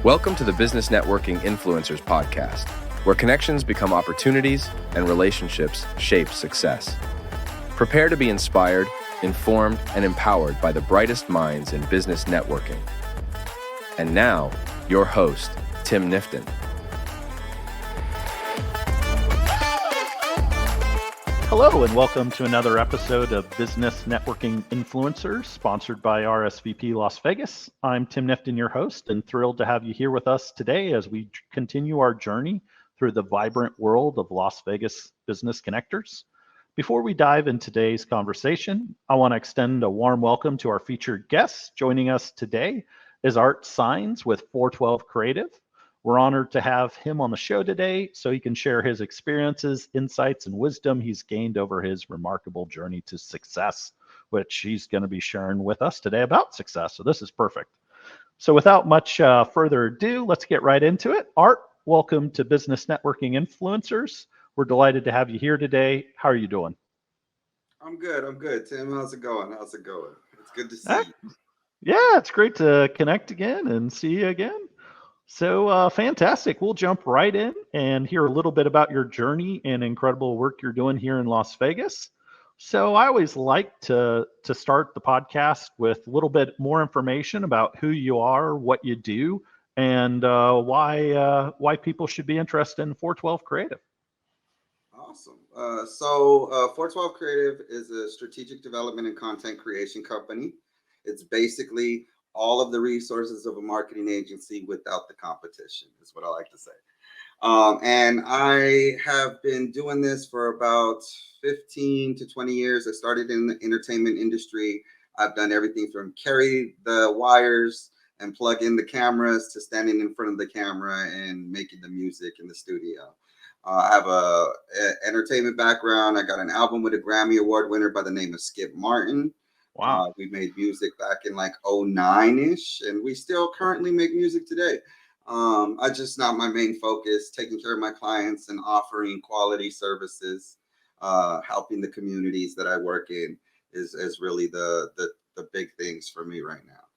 Welcome to the Business Networking Influencers Podcast, where connections become opportunities and relationships shape success. Prepare to be inspired, informed, and empowered by the brightest minds in business networking. And now, your host, Tim Nifton. Hello, and welcome to another episode of Business Networking Influencers, sponsored by RSVP Las Vegas. I'm Tim Nifton, your host, and thrilled to have you here with us today as we continue our journey through the vibrant world of Las Vegas business connectors. Before we dive into today's conversation, I want to extend a warm welcome to our featured guest. Joining us today is Saenz with 412 Creative. We're honored to have him on the show today so he can share his experiences, insights, and wisdom he's gained over his remarkable journey to success, which he's going to be sharing with us today about success. So this is perfect. So without much further ado, let's get right into it. Art, welcome to Business Networking Influencers. We're delighted to have you here today. How are you doing? I'm good. Tim, how's it going? It's good to see you. Yeah, it's great to connect again and see you again. So fantastic. We'll jump right in and hear a little bit about your journey and incredible work you're doing here in Las Vegas. So I always like to start the podcast with a little bit more information about who you are, what you do, and why people should be interested in 412 Creative. Awesome. So 412 Creative is a strategic development and content creation company. It's basically all of the resources of a marketing agency without the competition, is what I like to say. And I have been doing this for about 15 to 20 years. I started in the entertainment industry. I've done everything from carry the wires and plug in the cameras to standing in front of the camera and making the music in the studio. I have an entertainment background. I got an album with a Grammy Award winner by the name of Skip Martin. Wow. We made music back in like 09-ish, and we still currently make music today. I just not my main focus, taking care of my clients and offering quality services, helping the communities that I work in is really the big things for me right now.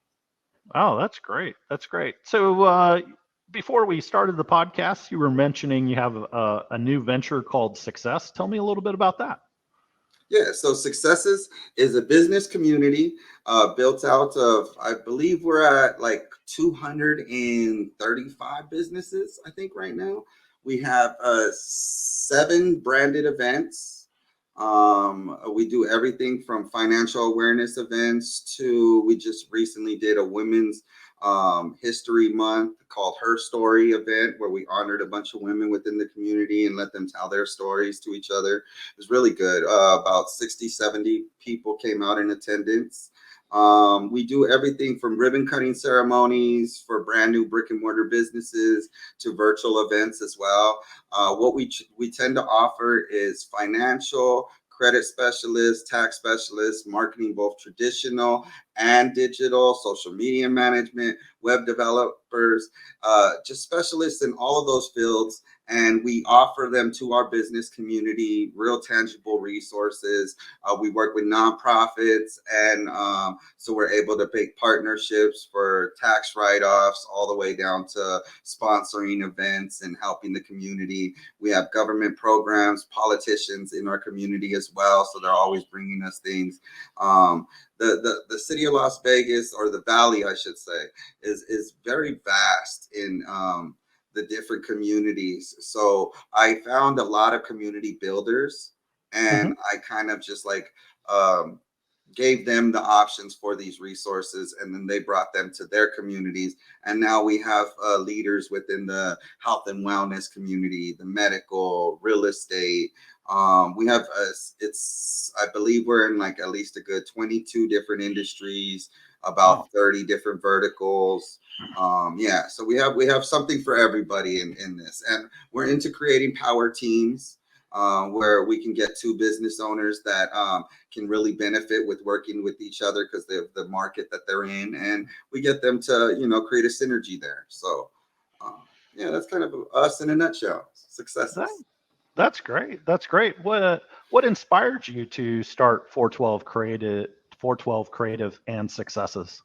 Oh, that's great. That's great. So before we started the podcast, you were mentioning you have a new venture called Success. Tell me a little bit about that. Yeah, so Successes is a business community built out of, I believe we're at like 235 businesses, I think right now. We have 7 branded events. We do everything from financial awareness events to, we just recently did a women's History Month called Her Story event where we honored a bunch of women within the community and let them tell their stories to each other. It was really good. About 60, 70 people came out in attendance. We do everything from ribbon cutting ceremonies for brand new brick and mortar businesses to virtual events as well. What we tend to offer is financial, credit specialists, tax specialists, marketing, both traditional and digital, social media management, web developers, just specialists in all of those fields. And we offer them to our business community, real tangible resources. We work with nonprofits, and so we're able to make partnerships for tax write-offs all the way down to sponsoring events and helping the community. We have government programs, politicians in our community as well, so they're always bringing us things. The city of Las Vegas, or the Valley, I should say, is very vast in the different communities. So I found a lot of community builders, and I kind of just like gave them the options for these resources, and then they brought them to their communities. And now we have leaders within the health and wellness community, the medical, real estate. We have I believe we're in like at least a good 22 different industries, about 30 different verticals. So we have something for everybody in this, and we're into creating power teams where we can get 2 business owners that can really benefit with working with each other because of the market that they're in, and we get them to create a synergy there. So that's kind of us in a nutshell. Successes. That's great. That's great. What inspired you to start 412 Creative and Successes?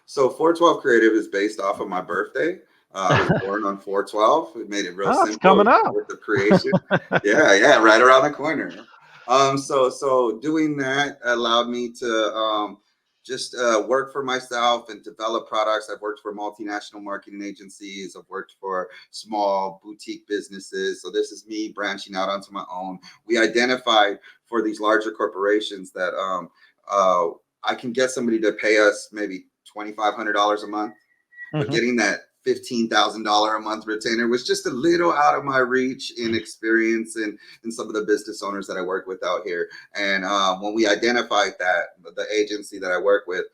So 412 Creative is based off of my birthday. I was born on 412. We made it real Oh, it's simple. coming up. With the creation. Yeah, right around the corner. So doing that allowed me to just work for myself and develop products. I've worked for multinational marketing agencies. I've worked for small boutique businesses. So this is me branching out onto my own. We identified for these larger corporations that I can get somebody to pay us maybe $2,500 a month, but getting that $15,000 a month retainer was just a little out of my reach in experience and some of the business owners that I work with out here. And when we identified that, the agency that I work with,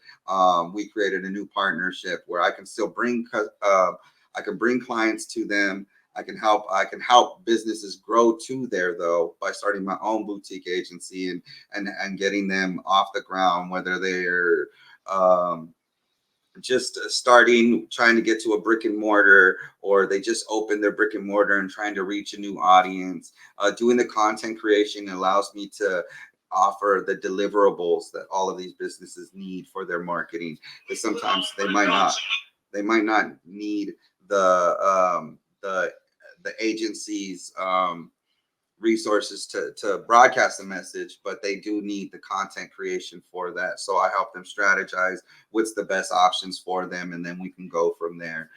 we created a new partnership where I can still bring clients to them. I can help businesses grow to there though by starting my own boutique agency and getting them off the ground, whether they're just starting, trying to get to a brick and mortar, or they just opened their brick and mortar and trying to reach a new audience. Doing the content creation allows me to offer the deliverables that all of these businesses need for their marketing, because sometimes they might not need the agency's resources to broadcast a message, but they do need the content creation for that. So I help them strategize what's the best options for them, and then we can go from there.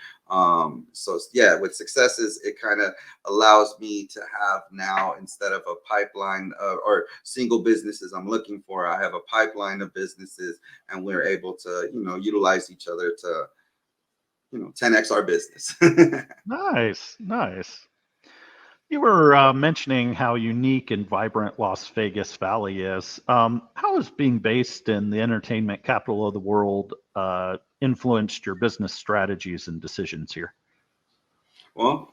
So yeah, with successes, it kind of allows me to have now, instead of a pipeline or single businesses I'm looking for, I have a pipeline of businesses, and we're able to utilize each other to 10x our business. Nice. You were mentioning how unique and vibrant Las Vegas Valley is. How has being based in the entertainment capital of the world influenced your business strategies and decisions here? Well,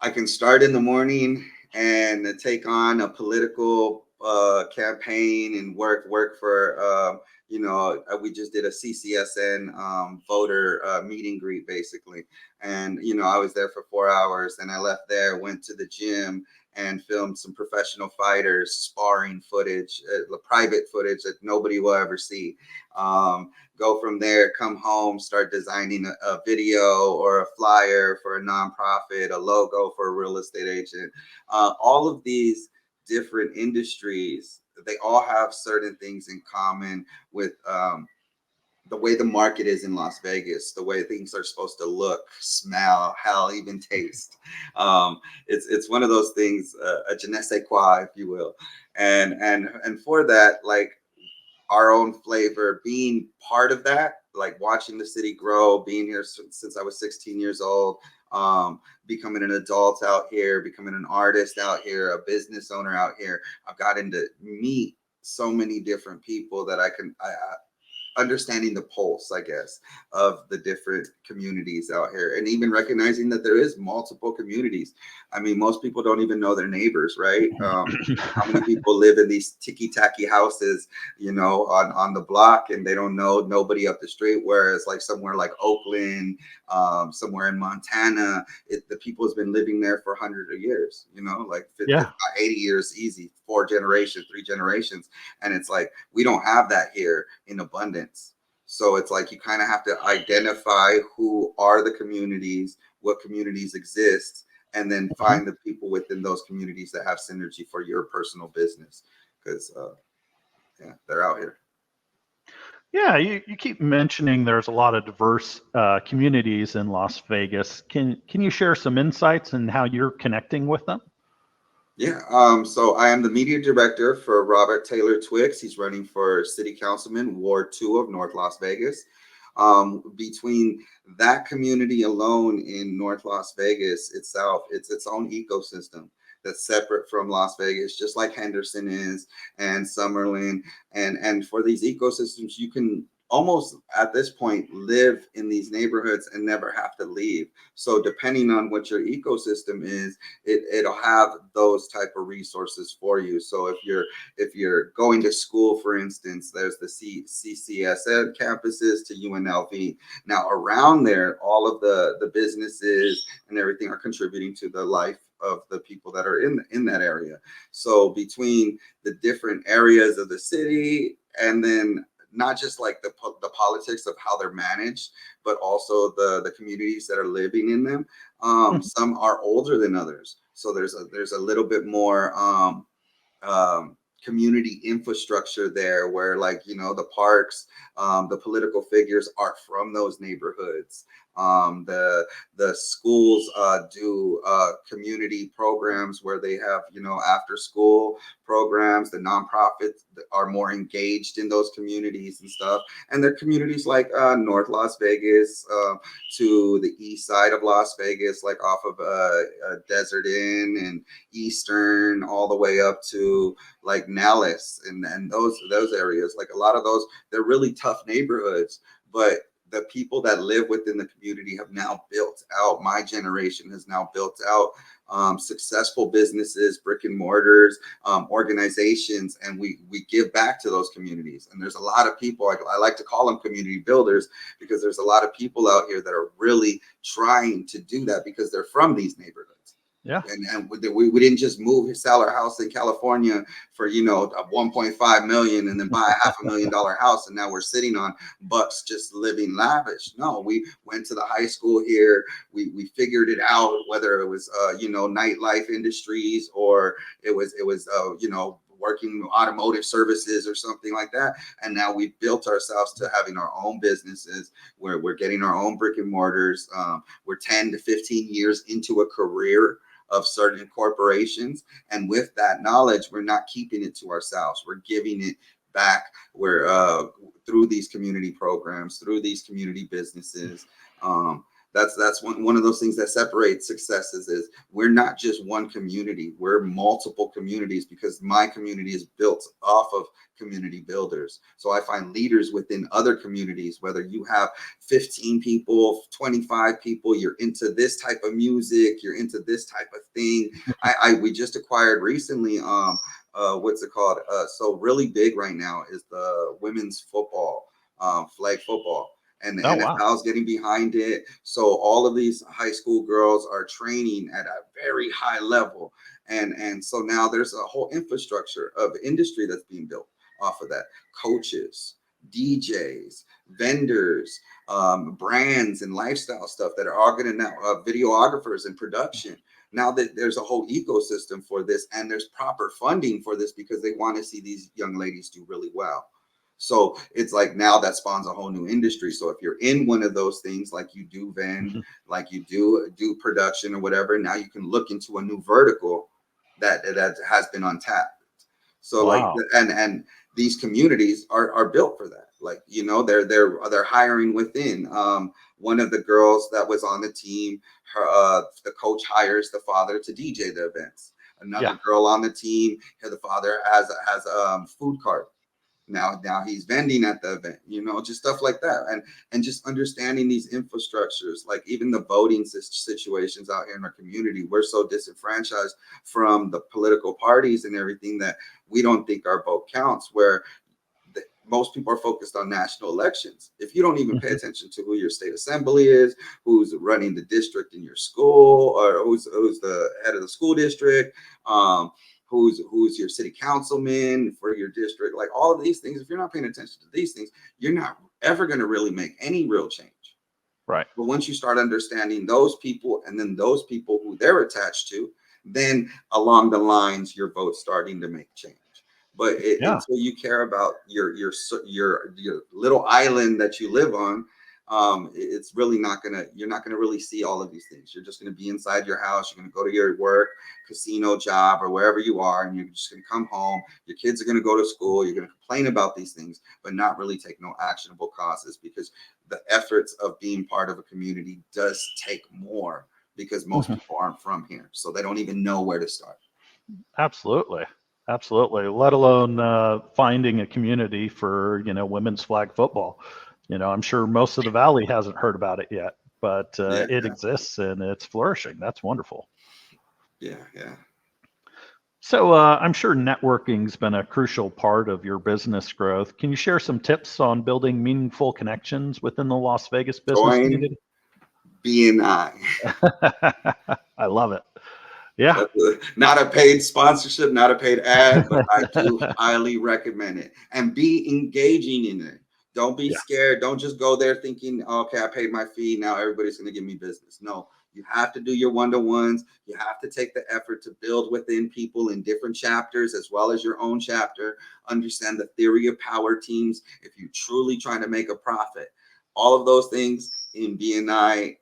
I can start in the morning and take on a political campaign and work for we just did a CCSN voter meet and greet basically, and I was there for 4 hours, and I left there, went to the gym and filmed some professional fighters sparring footage, private footage that nobody will ever see. Go from there, come home, start designing a video or a flyer for a nonprofit, a logo for a real estate agent. All of these different industries, they all have certain things in common with the way the market is in Las Vegas, the way things are supposed to look, smell, hell, even taste. It's one of those things, a je ne sais quoi, if you will. And for that, like, our own flavor, being part of that, like watching the city grow, being here since I was 16 years old, becoming an adult out here, becoming an artist out here, a business owner out here. I've gotten to meet so many different people that I understanding the pulse, I guess, of the different communities out here, and even recognizing that there is multiple communities. I mean, most people don't even know their neighbors, right? How many people live in these ticky-tacky houses, on the block, and they don't know nobody up the street, whereas like somewhere like Oakland, somewhere in Montana, the people has been living there for hundreds of years, like 50, 80 years easy, 4 generations, 3 generations. And it's like, we don't have that here in abundance. So it's like you kind of have to identify who are the communities, what communities exist, and then find the people within those communities that have synergy for your personal business, because they're out here. Yeah, you keep mentioning there's a lot of diverse communities in Las Vegas. Can you share some insights on how you're connecting with them? Yeah, so I am the media director for Robert Taylor Twix. He's running for city councilman, Ward 2 of North Las Vegas. Between that community alone in North Las Vegas itself, it's its own ecosystem that's separate from Las Vegas, just like Henderson is, and Summerlin. And for these ecosystems, you can almost at this point live in these neighborhoods and never have to leave. So depending on what your ecosystem is, it'll have those type of resources for you. So if you're going to school, for instance, there's the CCSN campuses to UNLV. Now around there, all of the businesses and everything are contributing to the life of the people that are in that area. So between the different areas of the city, and then not just like the politics of how they're managed, but also the communities that are living in them. Some are older than others, so there's a little bit more community infrastructure there, where, like, the parks, the political figures are from those neighborhoods. The schools do community programs where they have, after school programs. The nonprofits are more engaged in those communities and stuff. And there are communities like North Las Vegas, to the east side of Las Vegas, like off of Desert Inn and Eastern, all the way up to like Nellis and those areas. Like, a lot of those, they're really tough neighborhoods, but the people that live within the community have now built out. My generation has now built out successful businesses, brick and mortars, organizations, and we give back to those communities. And there's a lot of people, I like to call them community builders, because there's a lot of people out here that are really trying to do that because they're from these neighborhoods. Yeah. And we didn't just sell our house in California for, 1.5 million and then buy a $500,000 house. And now we're sitting on bucks just living lavish. No, we went to the high school here. We figured it out, whether it was, nightlife industries, or it was, working automotive services or something like that. And now we've built ourselves to having our own businesses, where we're getting our own brick and mortars. We're 10 to 15 years into a career of certain corporations. And with that knowledge, we're not keeping it to ourselves. We're giving it back. We're through these community programs, through these community businesses. That's one of those things that separates successes, is we're not just one community, we're multiple communities, because my community is built off of community builders. So I find leaders within other communities, whether you have 15 people, 25 people, you're into this type of music, you're into this type of thing. We just acquired recently, what's it called? So really big right now is the women's football, flag football. And the NFL is getting behind it. So all of these high school girls are training at a very high level. And so now there's a whole infrastructure of industry that's being built off of that. Coaches, DJs, vendors, brands and lifestyle stuff that are all going to now, videographers and production. Now that there's a whole ecosystem for this, and there's proper funding for this, because they want to see these young ladies do really well. So it's like, now that spawns a whole new industry. So if you're in one of those things, like you do vend, like you do production or whatever, now you can look into a new vertical that has been untapped. So wow. and these communities are built for that. Like, they're hiring within. One of the girls that was on the team, the coach hires the father to DJ the events. Another girl on the team, the father has a food cart. Now he's vending at the event, just stuff like that. And just understanding these infrastructures, like even the voting situations out here in our community. We're so disenfranchised from the political parties and everything that we don't think our vote counts, where most people are focused on national elections. If you don't even pay attention to who your state assembly is, who's running the district in your school, or who's the head of the school district, who's your city councilman for your district, like all of these things, if you're not paying attention to these things, you're not ever going to really make any real change. Right. But once you start understanding those people, and then those people who they're attached to, then along the lines, your vote's starting to make change. But until you care about your little island that you live on, it's really you're not gonna really see all of these things. You're just gonna be inside your house. You're gonna go to your work, casino job, or wherever you are, and you're just gonna come home. Your kids are gonna go to school. You're gonna complain about these things, but not really take no actionable causes, because the efforts of being part of a community does take more, because most people aren't from here, so they don't even know where to start. Absolutely. Let alone finding a community for, women's flag football. I'm sure most of the Valley hasn't heard about it yet, but it exists and it's flourishing. That's wonderful. Yeah. So I'm sure networking's been a crucial part of your business growth. Can you share some tips on building meaningful connections within the Las Vegas business community? BNI. I love it. Yeah. Not a paid sponsorship, not a paid ad, but I do highly recommend it. And be engaging in it. Don't be Yeah. scared. Don't just go there thinking, okay, I paid my fee. Now everybody's going to give me business. No, you have to do your one-to-ones. You have to take the effort to build within people in different chapters as well as your own chapter. Understand the theory of power teams. If you're truly trying to make a profit, all of those things in BNI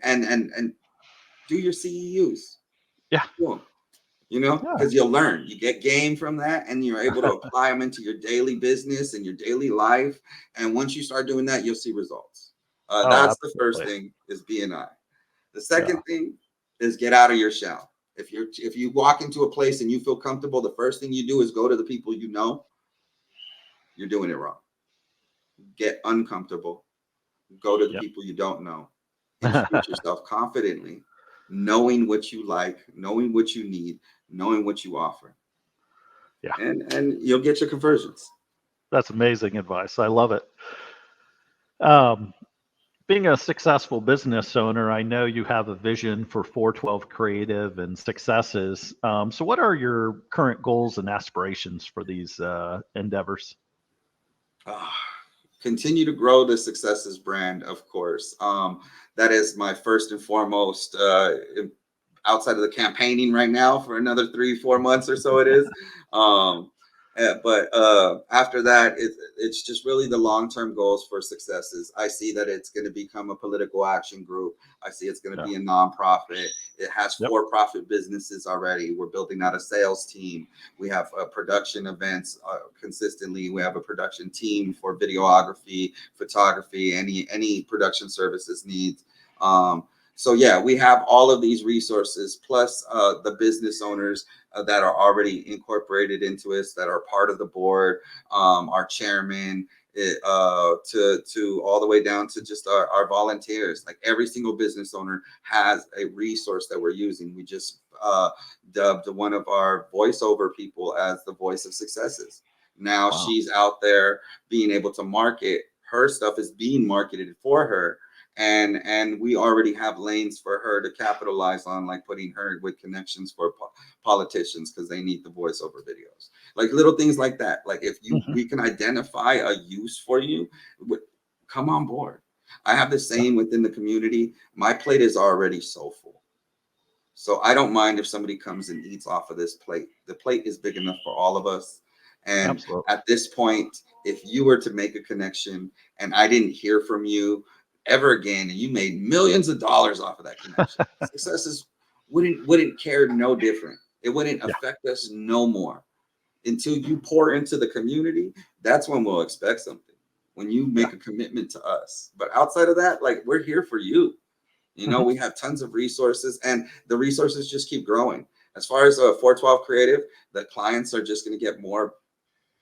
and do your CEUs. Yeah. Cool. Because you'll learn, you get game from that, and you're able to apply them into your daily business and your daily life. And once you start doing that, you'll see results. Oh, That's the first absolutely. thing is BNI. The Yeah. second thing is get out of your shell. If you walk into a place and you feel comfortable, the first thing you do is go to the people you know. You're doing it wrong. Get uncomfortable. Go to the Yep. people you don't know. Introduce yourself confidently, knowing what you like, knowing what you need, knowing what you offer. Yeah. And you'll get your conversions. That's amazing advice. I love it. Being a successful business owner, I know you have a vision for 412 Creative and successes. So what are your current goals and aspirations for these endeavors? Continue to grow the Successes brand, of course. That is my first and foremost, outside of the campaigning right now for another 3-4 months or so it is. But after that, it's just really the long-term goals for Successes. I see that it's going to become a political action group. I see it's going to be a nonprofit. It has for-profit businesses already. We're building out a sales team. We have production events consistently. We have a production team for videography, photography, any production services needs. So yeah, we have all of these resources, plus the business owners that are already incorporated into us, that are part of the board, our chairman, to all the way down to just our volunteers. Like every single business owner has a resource that we're using. We just dubbed one of our voiceover people as the voice of Successes. Now she's out there being able to market. Her stuff is being marketed for her. And we already have lanes for her to capitalize on, like putting her with connections for politicians because they need the voiceover videos, like little things like that. Like if we can identify a use for you, come on board. I have the same within the community. My plate is already so full, so I don't mind if somebody comes and eats off of this plate. The plate is big enough for all of us. And at this point, if you were to make a connection and I didn't hear from you ever again, and you made millions of dollars off of that connection, Successes wouldn't care no different. It wouldn't affect us no more. Until you pour into the community, that's when we'll expect something. When you make a commitment to us. But outside of that, like, we're here for you. We have tons of resources, and the resources just keep growing. As far as 412 Creative, the clients are just going to get more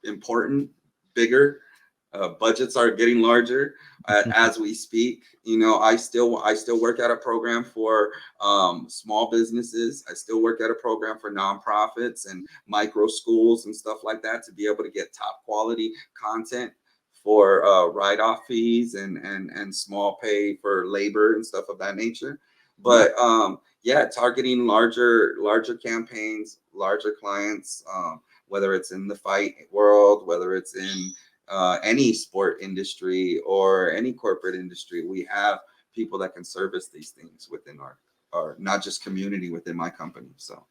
important, bigger. Budgets are getting larger as we speak. I still work at a program for small businesses. I still work at a program for nonprofits and micro schools and stuff like that to be able to get top quality content for write-off fees and small pay for labor and stuff of that nature. But targeting larger campaigns, larger clients, whether it's in the fight world, whether it's in any sport industry or any corporate industry, we have people that can service these things within our not just community, within my company. So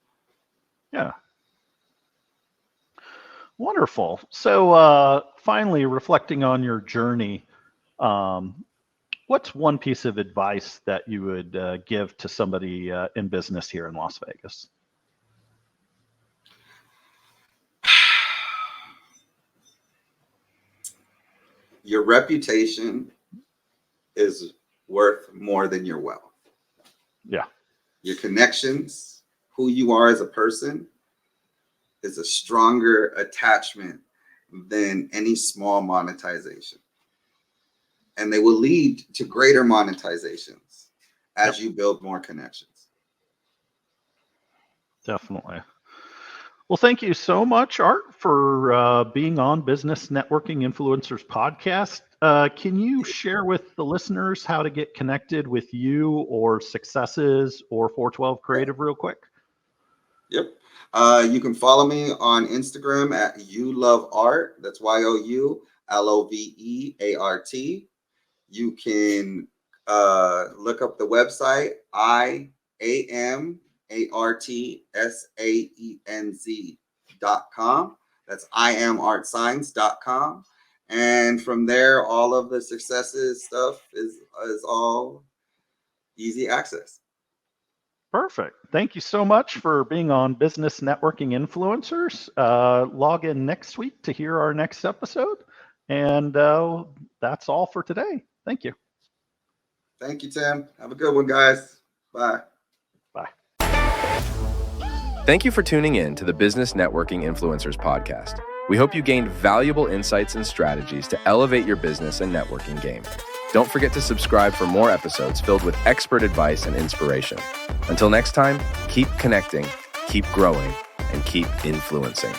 wonderful. So finally, reflecting on your journey, what's one piece of advice that you would give to somebody in business here in Las Vegas? Your reputation is worth more than your wealth. Yeah. Your connections, who you are as a person, is a stronger attachment than any small monetization. And they will lead to greater monetizations as you build more connections. Definitely. Well, thank you so much, Art, for being on Business Networking Influencers podcast. Can you share with the listeners how to get connected with you or Successes or 412 Creative real quick? Yep. You can follow me on Instagram at YouLoveArt. That's LOVEART. You can look up the website, IAMARTSAENZ.com. That's IAMArtScience.com. And from there, all of the successes stuff is all easy access. Perfect. Thank you so much for being on Business Networking Influencers. Log in next week to hear our next episode. And that's all for today. Thank you. Thank you, Tim. Have a good one, guys. Bye. Bye. Thank you for tuning in to the Business Networking Influencers podcast. We hope you gained valuable insights and strategies to elevate your business and networking game. Don't forget to subscribe for more episodes filled with expert advice and inspiration. Until next time, keep connecting, keep growing, and keep influencing.